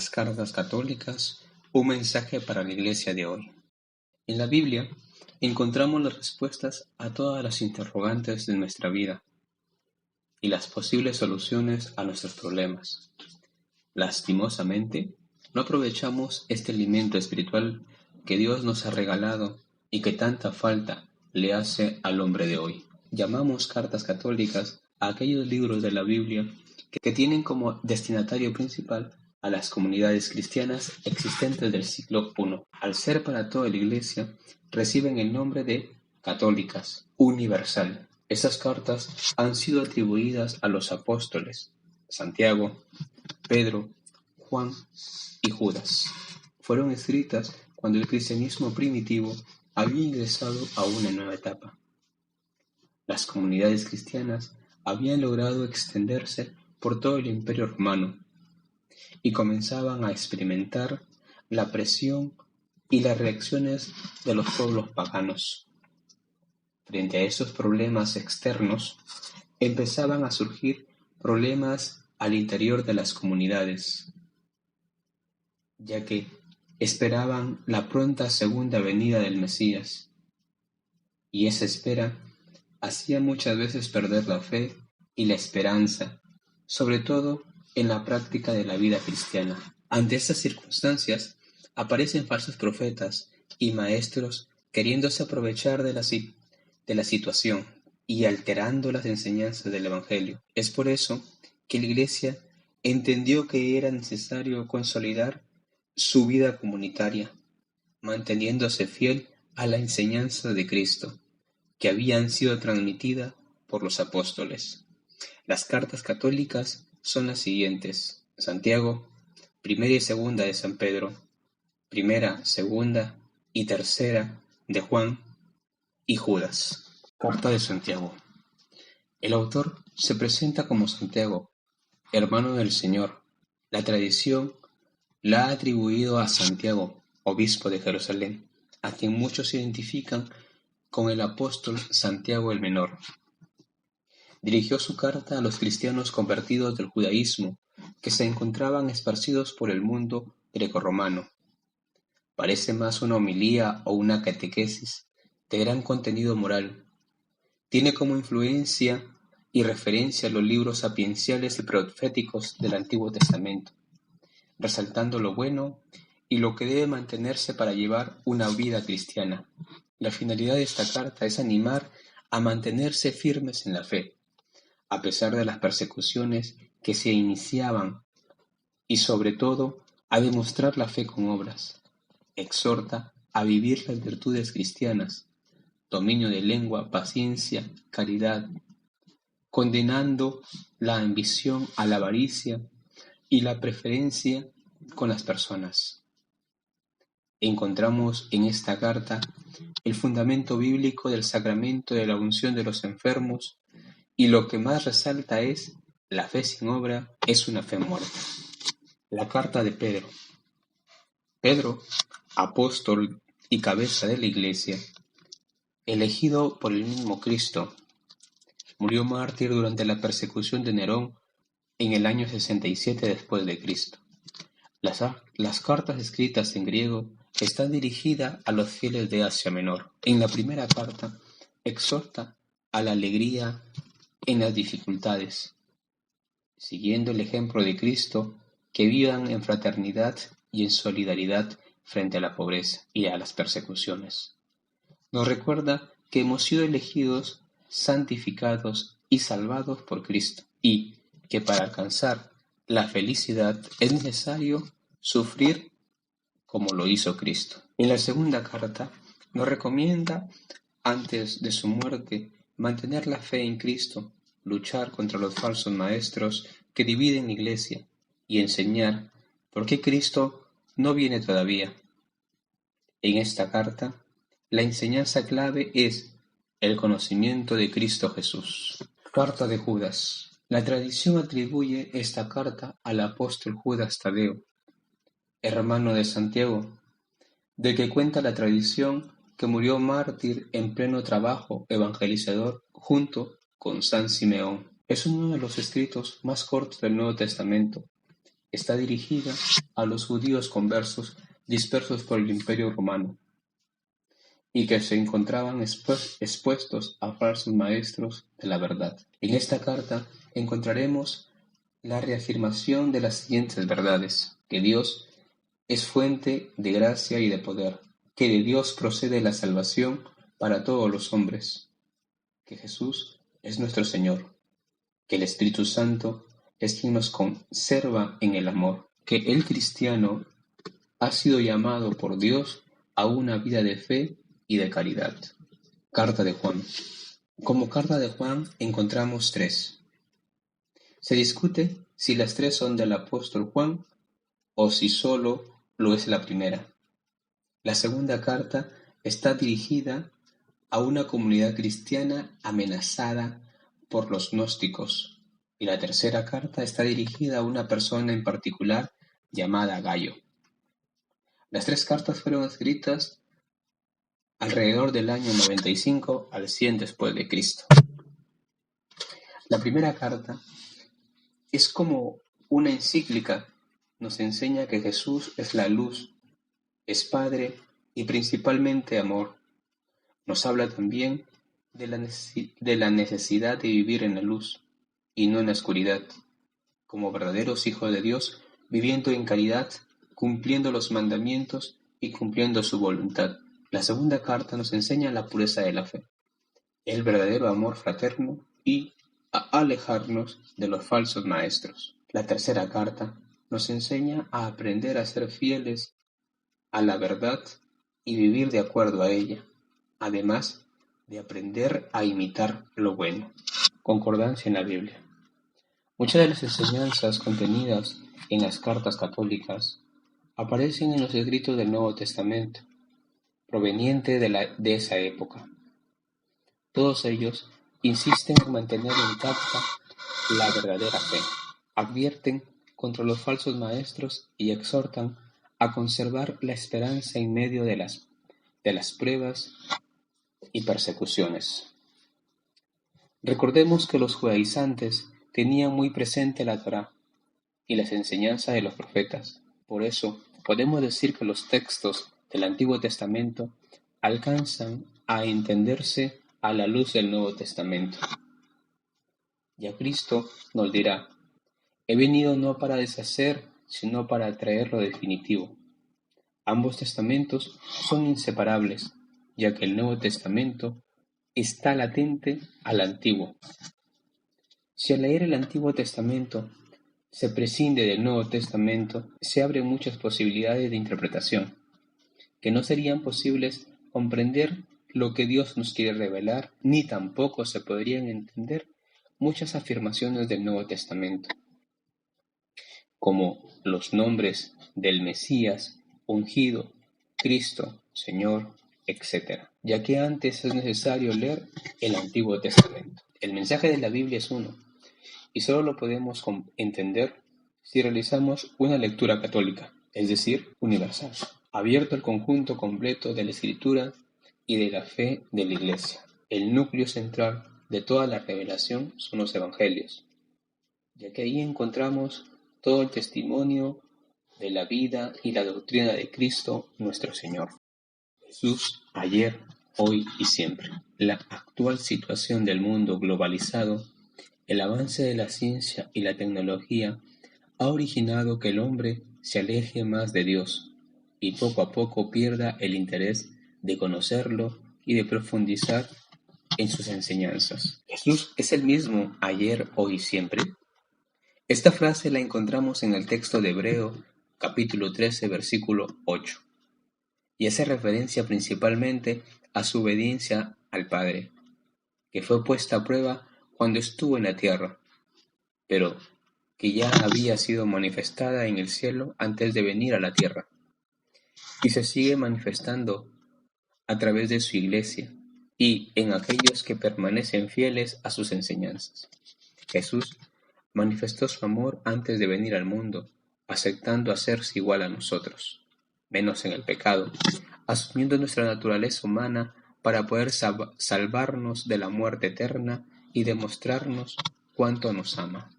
las cartas católicas, un mensaje para la Iglesia de hoy. En la Biblia encontramos las respuestas a todas las interrogantes de nuestra vida y las posibles soluciones a nuestros problemas. Lastimosamente, no aprovechamos este alimento espiritual que Dios nos ha regalado y que tanta falta le hace al hombre de hoy. Llamamos cartas católicas a aquellos libros de la Biblia que tienen como destinatario principal a las comunidades cristianas existentes del siglo I. Al ser para toda la Iglesia, reciben el nombre de católicas, universal. Esas cartas han sido atribuidas a los apóstoles Santiago, Pedro, Juan y Judas. Fueron escritas cuando el cristianismo primitivo había ingresado a una nueva etapa. Las comunidades cristianas habían logrado extenderse por todo el Imperio Romano y comenzaban a experimentar la presión y las reacciones de los pueblos paganos. Frente a esos problemas externos, empezaban a surgir problemas al interior de las comunidades, ya que esperaban la pronta segunda venida del Mesías, y esa espera hacía muchas veces perder la fe y la esperanza, sobre todo en la práctica de la vida cristiana. Ante estas circunstancias, aparecen falsos profetas y maestros queriéndose aprovechar de la situación y alterando las enseñanzas del Evangelio. Es por eso que la Iglesia entendió que era necesario consolidar su vida comunitaria, manteniéndose fiel a la enseñanza de Cristo, que habían sido transmitidas por los apóstoles. Las cartas católicas son las siguientes: Santiago, primera y segunda de San Pedro, primera, segunda y tercera de Juan y Judas. Carta de Santiago. El autor se presenta como Santiago, hermano del Señor. La tradición la ha atribuido a Santiago, obispo de Jerusalén, a quien muchos identifican con el apóstol Santiago el Menor. Dirigió su carta a los cristianos convertidos del judaísmo que se encontraban esparcidos por el mundo grecorromano. Parece más una homilía o una catequesis de gran contenido moral. Tiene como influencia y referencia los libros sapienciales y proféticos del Antiguo Testamento, resaltando lo bueno y lo que debe mantenerse para llevar una vida cristiana. La finalidad de esta carta es animar a mantenerse firmes en la fe, a pesar de las persecuciones que se iniciaban, y sobre todo a demostrar la fe con obras. Exhorta a vivir las virtudes cristianas, dominio de lengua, paciencia, caridad, condenando la ambición a la avaricia y la preferencia con las personas. Encontramos en esta carta el fundamento bíblico del sacramento de la unción de los enfermos, y lo que más resalta es: la fe sin obra es una fe muerta. La carta de Pedro. Pedro, apóstol y cabeza de la Iglesia, elegido por el mismo Cristo, murió mártir durante la persecución de Nerón en el año 67 después de Cristo. Las cartas escritas en griego están dirigidas a los fieles de Asia Menor. En la primera carta exhorta a la alegría en las dificultades, siguiendo el ejemplo de Cristo, que vivan en fraternidad y en solidaridad frente a la pobreza y a las persecuciones. Nos recuerda que hemos sido elegidos, santificados y salvados por Cristo, y que para alcanzar la felicidad es necesario sufrir como lo hizo Cristo. En la segunda carta nos recomienda, antes de su muerte, mantener la fe en Cristo, luchar contra los falsos maestros que dividen la Iglesia y enseñar por qué Cristo no viene todavía. En esta carta, la enseñanza clave es el conocimiento de Cristo Jesús. Carta de Judas. La tradición atribuye esta carta al apóstol Judas Tadeo, hermano de Santiago, del que cuenta la tradición que murió mártir en pleno trabajo evangelizador junto con San Simeón. Es uno de los escritos más cortos del Nuevo Testamento. está dirigida a los judíos conversos dispersos por el Imperio Romano y que se encontraban expuestos a falsos maestros de la verdad. En esta carta encontraremos la reafirmación de las siguientes verdades: que Dios es fuente de gracia y de poder, que de Dios procede la salvación para todos los hombres, que Jesús es nuestro Señor, que el Espíritu Santo es quien nos conserva en el amor, que el cristiano ha sido llamado por Dios a una vida de fe y de caridad. Carta de Juan. Como carta de Juan encontramos 3. Se discute si las 3 son del apóstol Juan o si solo lo es la primera. La segunda carta está dirigida a una comunidad cristiana amenazada por los gnósticos, y la tercera carta está dirigida a una persona en particular llamada Gayo. Las 3 cartas fueron escritas alrededor del año 95 al 100 después de Cristo. La primera carta es como una encíclica, nos enseña que Jesús es la luz, es Padre y principalmente amor. Nos habla también de la necesidad de vivir en la luz y no en la oscuridad, como verdaderos hijos de Dios, viviendo en caridad, cumpliendo los mandamientos y cumpliendo su voluntad. La segunda carta nos enseña la pureza de la fe, el verdadero amor fraterno y a alejarnos de los falsos maestros. La tercera carta nos enseña a aprender a ser fieles a la verdad y vivir de acuerdo a ella, además de aprender a imitar lo bueno. Concordancia en la Biblia. Muchas de las enseñanzas contenidas en las cartas católicas aparecen en los escritos del Nuevo Testamento, proveniente de esa época. Todos ellos insisten en mantener intacta la verdadera fe, advierten contra los falsos maestros y exhortan a conservar la esperanza en medio de las pruebas y persecuciones. Recordemos que los judaizantes tenían muy presente la Torá y las enseñanzas de los profetas. Por eso, podemos decir que los textos del Antiguo Testamento alcanzan a entenderse a la luz del Nuevo Testamento. Ya Cristo nos dirá: he venido no para deshacer, sino para traer lo definitivo. Ambos testamentos son inseparables, ya que el Nuevo Testamento está latente al Antiguo. Si al leer el Antiguo Testamento se prescinde del Nuevo Testamento, se abren muchas posibilidades de interpretación, que no serían posibles comprender lo que Dios nos quiere revelar, ni tampoco se podrían entender muchas afirmaciones del Nuevo Testamento, como los nombres del Mesías, ungido, Cristo, Señor, etc., ya que antes es necesario leer el Antiguo Testamento. El mensaje de la Biblia es uno, y solo lo podemos entender si realizamos una lectura católica, es decir, universal, abierto al conjunto completo de la Escritura y de la fe de la Iglesia. El núcleo central de toda la revelación son los Evangelios, ya que ahí encontramos todo el testimonio de la vida y la doctrina de Cristo nuestro Señor. Jesús, ayer, hoy y siempre. La actual situación del mundo globalizado, el avance de la ciencia y la tecnología ha originado que el hombre se aleje más de Dios y poco a poco pierda el interés de conocerlo y de profundizar en sus enseñanzas. ¿Jesús es el mismo ayer, hoy y siempre? Esta frase la encontramos en el texto de Hebreo, capítulo 13, versículo 8, y hace referencia principalmente a su obediencia al Padre, que fue puesta a prueba cuando estuvo en la tierra, pero que ya había sido manifestada en el cielo antes de venir a la tierra, y se sigue manifestando a través de su Iglesia y en aquellos que permanecen fieles a sus enseñanzas. Jesús manifestó su amor antes de venir al mundo, aceptando hacerse igual a nosotros, menos en el pecado, asumiendo nuestra naturaleza humana para poder salvarnos de la muerte eterna y demostrarnos cuánto nos ama.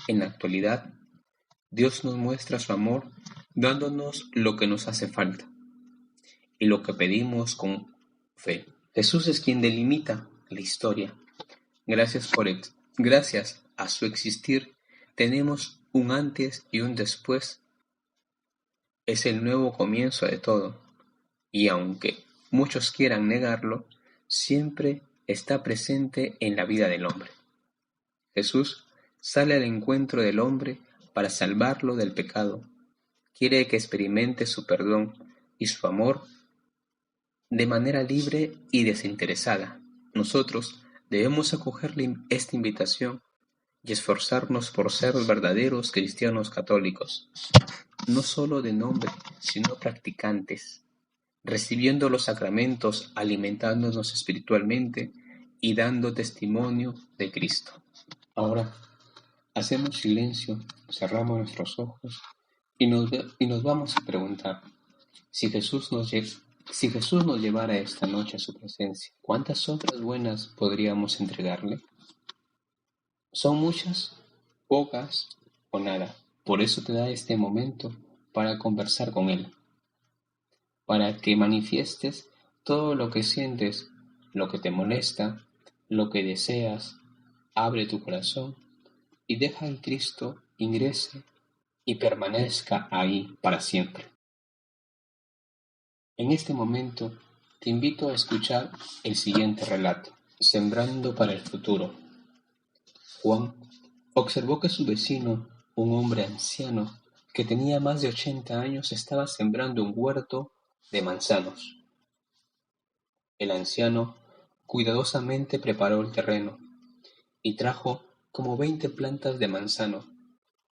En la actualidad, Dios nos muestra su amor dándonos lo que nos hace falta y lo que pedimos con fe. Jesús es quien delimita la historia. Gracias a su existir, tenemos un antes y un después. Es el nuevo comienzo de todo, y aunque muchos quieran negarlo, siempre está presente en la vida del hombre. Jesús sale al encuentro del hombre para salvarlo del pecado. Quiere que experimente su perdón y su amor de manera libre y desinteresada. Nosotros debemos acoger esta invitación y esforzarnos por ser verdaderos cristianos católicos, no solo de nombre, sino practicantes, recibiendo los sacramentos, alimentándonos espiritualmente y dando testimonio de Cristo. Ahora, hacemos silencio, cerramos nuestros ojos y nos vamos a preguntar, si Jesús nos llevara esta noche a su presencia, ¿cuántas obras buenas podríamos entregarle? ¿Son muchas, pocas o nada? Por eso te da este momento para conversar con Él, para que manifiestes todo lo que sientes, lo que te molesta, lo que deseas. Abre tu corazón y deja que Cristo ingrese y permanezca ahí para siempre. En este momento te invito a escuchar el siguiente relato, Sembrando para el futuro. Juan observó que su vecino, un hombre anciano que tenía más de 80 años, estaba sembrando un huerto de manzanos. El anciano cuidadosamente preparó el terreno y trajo como 20 plantas de manzano.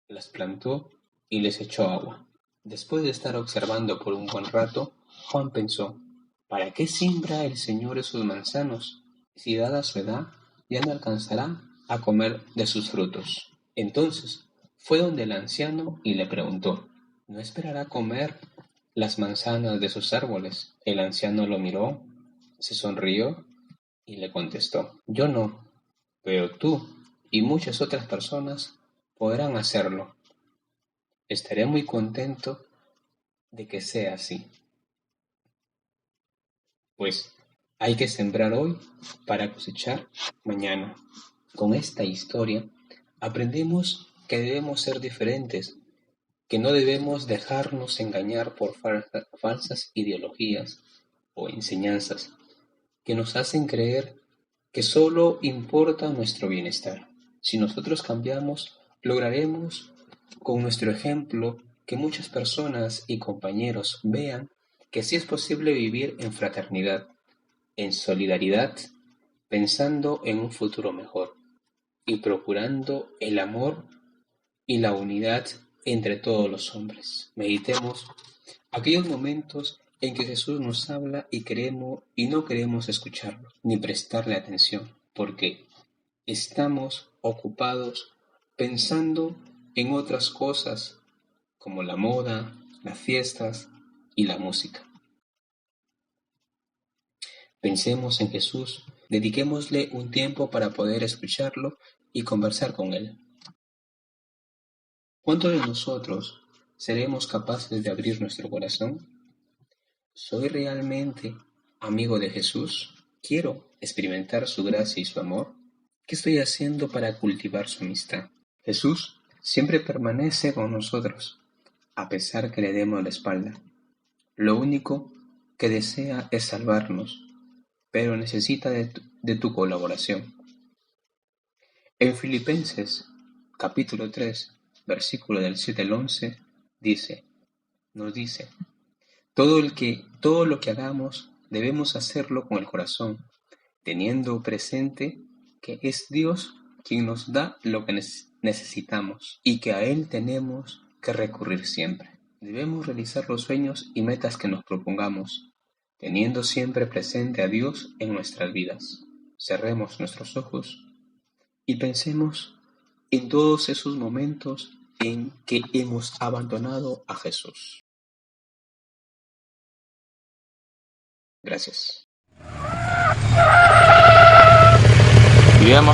Las plantó y les echó agua. Después de estar observando por un buen rato, Juan pensó, ¿para qué siembra el Señor esos manzanos? Si dada su edad, ya no alcanzará a comer de sus frutos. Entonces fue donde el anciano y le preguntó, ¿no esperará comer las manzanas de sus árboles? El anciano lo miró, se sonrió y le contestó, yo no, pero tú y muchas otras personas podrán hacerlo. Estaré muy contento de que sea así. Pues hay que sembrar hoy para cosechar mañana. Con esta historia aprendemos que debemos ser diferentes, que no debemos dejarnos engañar por falsas ideologías o enseñanzas que nos hacen creer que solo importa nuestro bienestar. Si nosotros cambiamos, lograremos con nuestro ejemplo que muchas personas y compañeros vean que sí es posible vivir en fraternidad, en solidaridad, pensando en un futuro mejor y procurando el amor y la unidad entre todos los hombres. Meditemos aquellos momentos en que Jesús nos habla y no queremos escucharlo ni prestarle atención, porque estamos ocupados pensando en otras cosas como la moda, las fiestas y la música. Pensemos en Jesús, dediquémosle un tiempo para poder escucharlo y conversar con Él. ¿Cuántos de nosotros seremos capaces de abrir nuestro corazón? ¿Soy realmente amigo de Jesús? ¿Quiero experimentar su gracia y su amor? ¿Qué estoy haciendo para cultivar su amistad? Jesús siempre permanece con nosotros, a pesar que le demos la espalda. Lo único que desea es salvarnos, pero necesita de tu colaboración. En Filipenses, capítulo 3, versículo del 7 al 11, nos dice, todo lo que hagamos debemos hacerlo con el corazón, teniendo presente que es Dios quien nos da lo que necesitamos y que a Él tenemos que recurrir siempre. Debemos realizar los sueños y metas que nos propongamos, teniendo siempre presente a Dios en nuestras vidas. Cerremos nuestros ojos y pensemos en todos esos momentos en que hemos abandonado a Jesús. Gracias. Guillermo.